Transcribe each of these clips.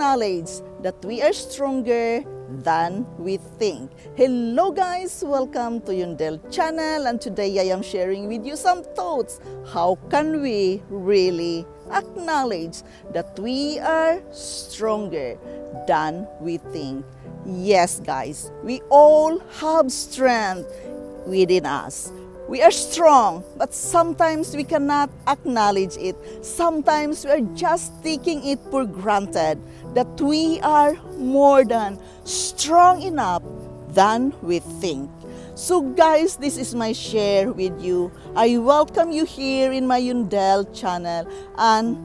acknowledge that we are stronger than we think. Hello guys, welcome to Yundel channel, and today I am sharing with you some thoughts. How can we really acknowledge that we are stronger than we think? Yes guys, we all have strength within us. We are strong, but sometimes we cannot acknowledge it. Sometimes we are just taking it for granted that we are more than strong enough than we think. So guys, this is my share with you. I welcome you here in my Yundel channel, and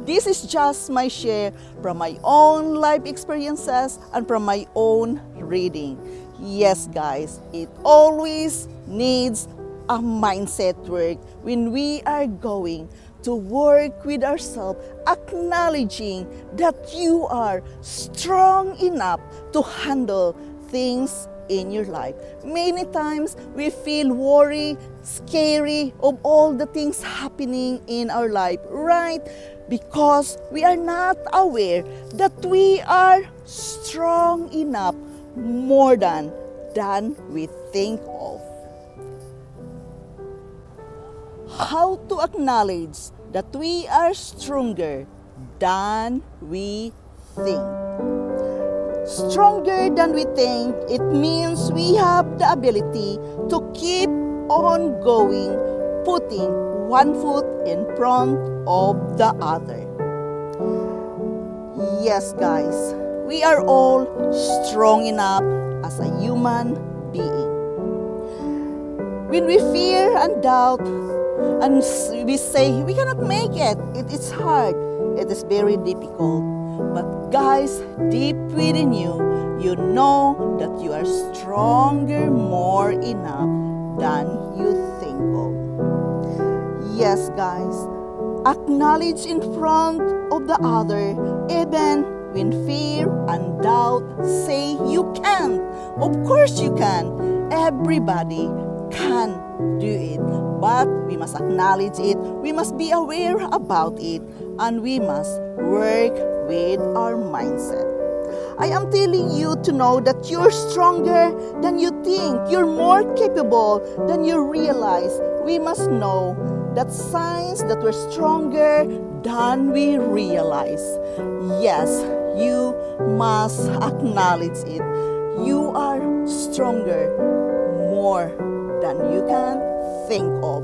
this is just my share from my own life experiences and from my own reading. Yes guys, it always needs a mindset work when we are going to work with ourselves, acknowledging that you are strong enough to handle things in your life. Many times we feel worried, scary of all the things happening in our life, right? Because we are not aware that we are strong enough more than we think of. How to acknowledge that we are stronger than we think. Stronger than we think, it means we have the ability to keep on going, putting one foot in front of the other. Yes guys, we are all strong enough as a human being. When we fear and doubt, and we say, we cannot make it. It is hard. It is very difficult. But guys, deep within you, you know that you are stronger more enough than you think of. Yes, guys, acknowledge in front of the other, even when fear and doubt say you can't. Of course you can. Everybody can do it, but we must acknowledge it, we must be aware about it, and we must work with our mindset. I am telling you to know that you're stronger than you think, you're more capable than you realize. We must know that signs that we're stronger than we realize. Yes, you must acknowledge it. You are stronger more than you can think of.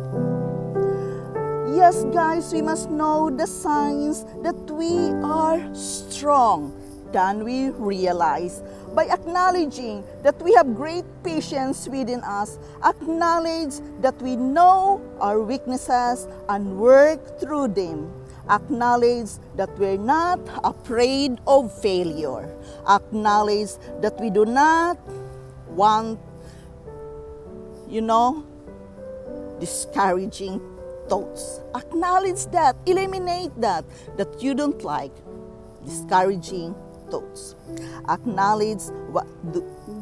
Yes, guys, we must know the signs that we are strong than we realize by acknowledging that we have great patience within us, acknowledge that we know our weaknesses and work through them, acknowledge that we're not afraid of failure, acknowledge that we do not want discouraging thoughts. Acknowledge that, eliminate that you don't like discouraging thoughts. Acknowledge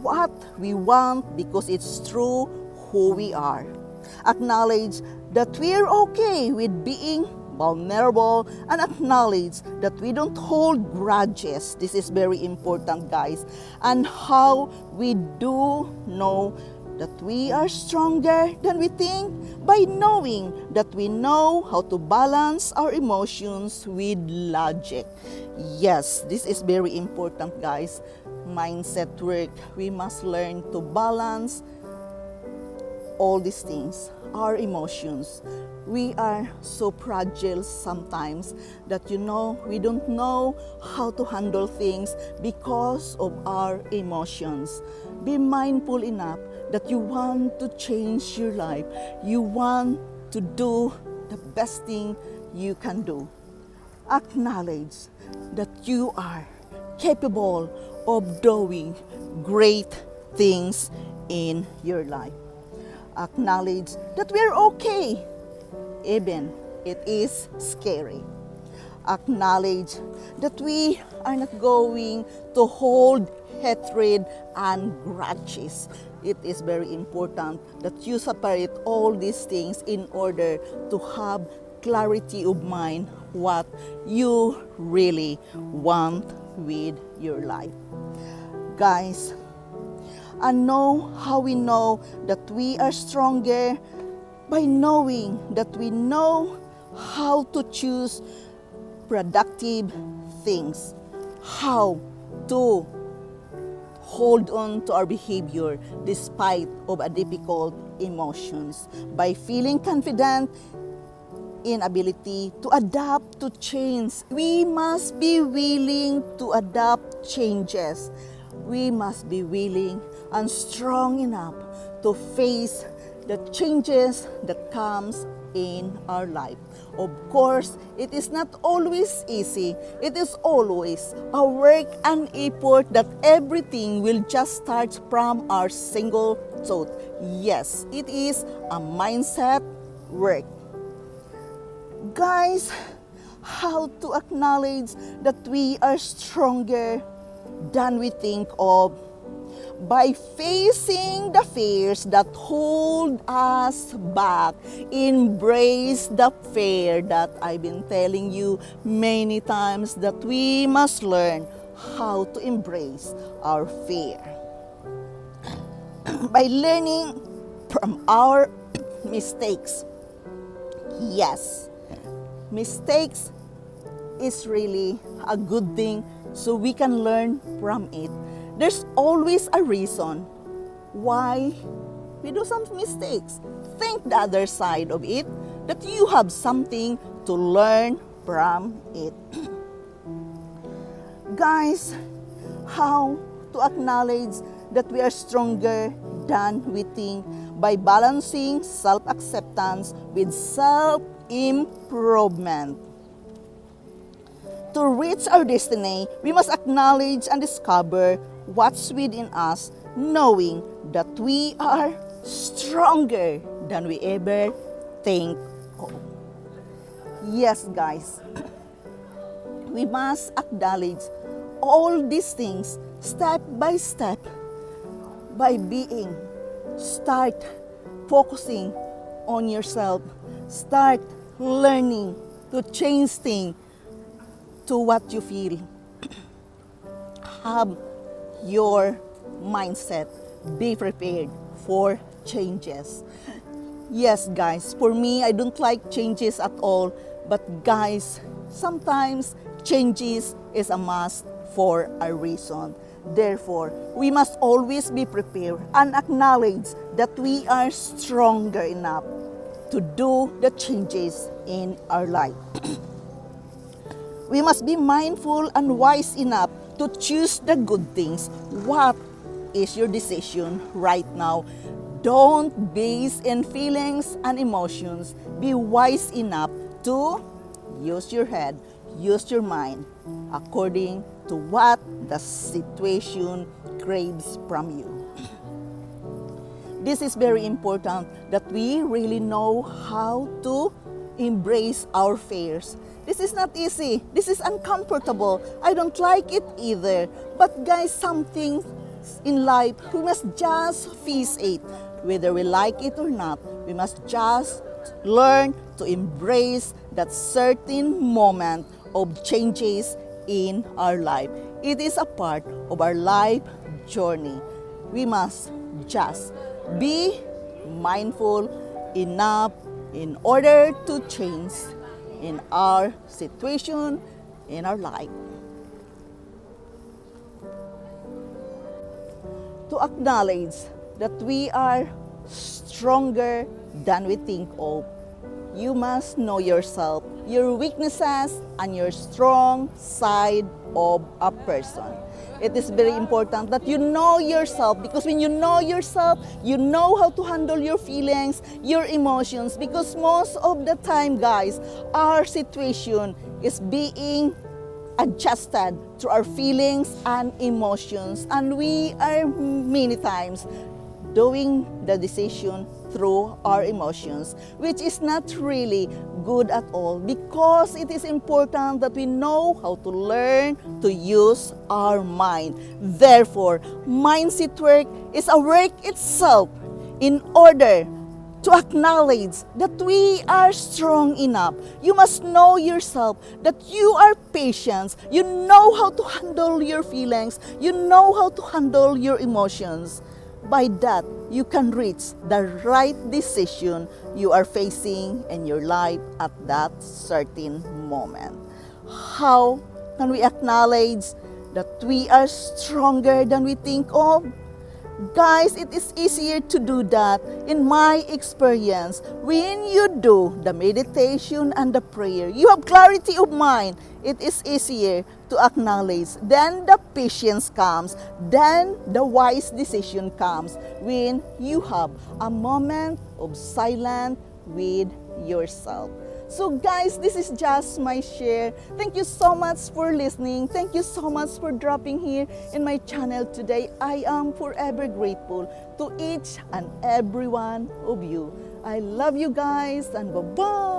what we want because it's true who we are. Acknowledge that we're okay with being vulnerable, and acknowledge that we don't hold grudges. This is very important, guys. And how we do know that we are stronger than we think? By knowing that we know how to balance our emotions with logic. Yes, this is very important, guys. Mindset work. We must learn to balance all these things, our emotions. We are so fragile sometimes that we don't know how to handle things because of our emotions. Be mindful enough that you want to change your life. You want to do the best thing you can do. Acknowledge that you are capable of doing great things in your life. Acknowledge that we are okay, even it is scary. Acknowledge that we are not going to hold hatred and grudges. It is very important that you separate all these things in order to have clarity of mind what you really want with your life. Guys, and know how we know that we are stronger by knowing that we know how to choose productive things, how to hold on to our behavior despite of a difficult emotions, by feeling confident in ability to adapt to change. We must be willing to adapt changes. We must be willing and strong enough to face the changes that comes in our life. Of course, it is not always easy. It is always a work and effort that everything will just start from our single thought. Yes, it is a mindset work. Guys, how to acknowledge that we are stronger than we think of? By facing the fears that hold us back. Embrace the fear that I've been telling you many times, that we must learn how to embrace our fear. By learning from our mistakes. Yes, mistakes is really a good thing, so we can learn from it. There's always a reason why we do some mistakes. Think the other side of it, that you have something to learn from it. Guys, how to acknowledge that we are stronger than we think? By balancing self-acceptance with self-improvement. To reach our destiny, we must acknowledge and discover what's within us, knowing that we are stronger than we ever think of. Yes, guys, we must acknowledge all these things step by step by start focusing on yourself, start learning to change things to what you feel. Have your mindset, be prepared for changes. Yes, guys, for me, I don't like changes at all. But guys, sometimes changes is a must for a reason. Therefore, we must always be prepared and acknowledge that we are stronger enough to do the changes in our life. We must be mindful and wise enough to choose the good things. What is your decision right now? Don't base in feelings and emotions. Be wise enough to use your head, use your mind according to what the situation craves from you. This is very important, that we really know how to embrace our fears. This is not easy. This is uncomfortable. I don't like it either. But guys, something in life, we must just face it. Whether we like it or not, we must just learn to embrace that certain moment of changes in our life. It is a part of our life journey. We must just be mindful enough in order to change in our situation, in our life. To acknowledge that we are stronger than we think of, you must know yourself, your weaknesses, and your strong side of a person. It is very important that you know yourself, because when you know yourself, you know how to handle your feelings, your emotions, because most of the time, guys, our situation is being adjusted to our feelings and emotions, and we are many times doing the decision through our emotions, which is not really good at all, because it is important that we know how to learn to use our mind. Therefore, mindset work is a work itself in order to acknowledge that we are strong enough. You must know yourself that you are patient. You know how to handle your feelings. You know how to handle your emotions. By that, you can reach the right decision you are facing in your life at that certain moment. How can we acknowledge that we are stronger than we think of? Guys, it is easier to do that. In my experience, when you do the meditation and the prayer, you have clarity of mind. It is easier to acknowledge. Then the patience comes. Then the wise decision comes when you have a moment of silence with yourself. So guys, this is just my share. Thank you so much for listening. Thank you so much for dropping here in my channel today. I am forever grateful to each and every one of you. I love you guys and bye-bye.